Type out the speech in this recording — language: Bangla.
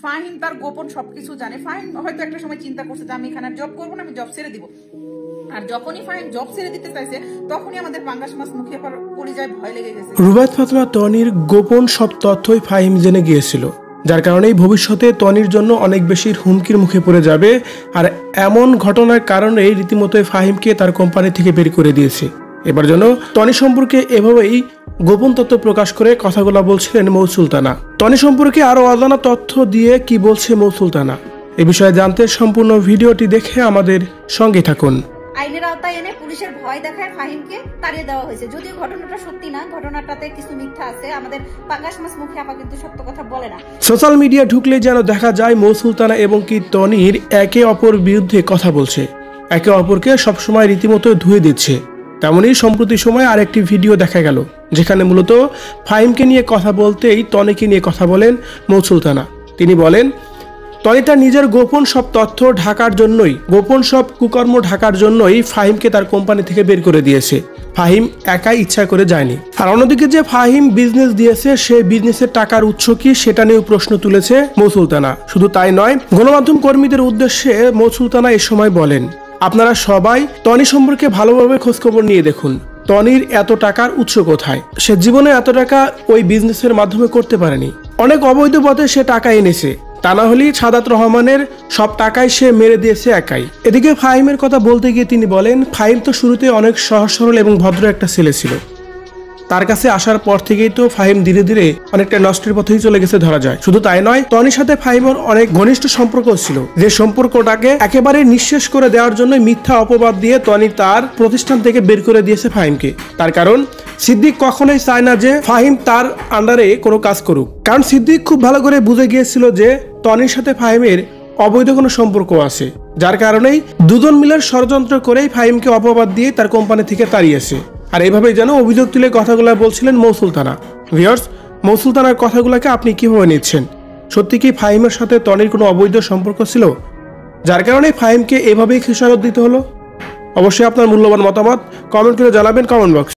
ফাহিম তার গোপন সবকিছু জানে। ফাহিম হয়তো একটা সময় চিন্তা করছে যে আমি এখানে জব করবো না, আমি জব ছেড়ে দিব। আর যখনই ফাহিম জব ছেড়ে দিতে চাইছে তখনই আমাদের পাঙ্গাস মাছ মুখে পরিযায় ভয় লেগে গেছে। রুবায়েত ফাতেমা তনির গোপন সব তথ্যই ফাহিম জেনে গিয়েছিল, যার কারণেই ভবিষ্যতে তনির জন্য অনেক বেশি হুমকির মুখে পড়ে যাবে। আর এমন ঘটনার কারণেই রীতিমতো ফাহিমকে তার কোম্পানি থেকে বের করে দিয়েছে। এবার যেন তনি সম্পর্কে এভাবেই গোপন তথ্য প্রকাশ করে কথাগুলো বলছিলেন মৌ সুলতানা। তনি সম্পর্কে আরো অজানা তথ্য দিয়ে কি বলছে মৌ সুলতানা, এ বিষয়ে জানতে সম্পূর্ণ ভিডিওটি দেখে আমাদের সঙ্গে থাকুন। আইনের আওতায় এনে পুলিশের ভয় দেখায় ফাহিমকে তাড়িয়ে দেওয়া হয়েছে। যদিও ঘটনাটা সত্যি না, ঘটনাটাতে কিছু মিথ্যা আছে। আমাদের পাঙ্গাস মাছ মুখে আপা কিন্তু সত্য কথা বলে না। সোশ্যাল মিডিয়া ঢুকলে যেন দেখা যায় মৌ সুলতানা এবং কি তনির একে অপর বিরুদ্ধে কথা বলছে, একে অপরকে সবসময় রীতিমতো ধুয়ে দিচ্ছে। তেমনই সম্প্রতি সময় আরেকটি ভিডিও দেখা গেল, যেখানে মূলত ফাহিমকে নিয়ে কথা বলতেই তনিকে নিয়ে কথা বলেন মৌ সুলতানা। তিনি বলেন, তনি তার নিজের গোপন সব তথ্য ঢাকার জন্যই, গোপন সব কুকর্ম ঢাকার জন্যই ফাহিমকে তার কোম্পানি থেকে বের করে দিয়েছে। ফাহিম একাই ইচ্ছা করে যায়নি। আর অন্যদিকে যে ফাহিম বিজনেস দিয়েছে, সেই বিজনেসের টাকার উৎস কি সেটা নিয়েও প্রশ্ন তুলেছে মৌ সুলতানা। শুধু তাই নয়, গণমাধ্যম কর্মীদের উদ্দেশ্যে মৌ সুলতানা এ সময় বলেন, আপনারা সবাই তনি সম্পর্কে ভালোভাবে খোঁজখবর নিয়ে দেখুন। তনির এত টাকার উৎস কোথায়? সে জীবনে এত টাকা ওই বিজনেসের মাধ্যমে করতে পারেনি। অনেক অবৈধ পথে সে টাকা এনেছে, তা না হলে সাদাত রহমানের সব টাকাই সে মেরে দিয়েছে একাই। এদিকে ফাহিমের কথা বলতে গিয়ে তিনি বলেন, ফাহিম তো শুরুতে অনেক সহজ সরল এবং ভদ্র একটা ছেলে ছিল। তার কাছে আসার পর থেকেই তো ফাহিম ধীরে ধীরে অনেকটা নষ্টের পথেই চলে গেছে ধরা যায়। শুধু তাই নয়, তনির সাথে ফাহিমের অনেক ঘনিষ্ঠ সম্পর্ক ছিল, যে সম্পর্কটাকে একেবারে নিঃশেষ করে দেওয়ার জন্য মিথ্যা অপবাদ দিয়ে তনি তার প্রতিষ্ঠান থেকে বের করে দিয়েছে ফাহিমকে। তার কারণ সিদ্দিক কখনোই চায় না যে ফাহিম তার আন্ডারে কোনো কাজ করুক, কারণ সিদ্দিক খুব ভালো করে বুঝে গিয়েছিল যে তনির সাথে ফাহিমের অবৈধ কোনো সম্পর্ক আছে, যার কারণেই দুজন মিলে ষড়যন্ত্র করেই ফাহিমকে অপবাদ দিয়ে তার কোম্পানি থেকে তাড়িয়েছে। আর এইভাবেই যেন অভিযোগ তুলে কথাগুলো বলছিলেন মৌ সুলতানা। ভিউয়ার্স, মৌ সুলতানার কথাগুলোকে আপনি কিভাবে নিচ্ছেন? সত্যি কি ফাহিমের সাথে তনির কোনো অবৈধ সম্পর্ক ছিল, যার কারণে ফাহিমকে এভাবেই খেসারত দিতে হলো? অবশ্যই আপনার মূল্যবান মতামত কমেন্ট করে জানাবেন কমেন্ট বক্স।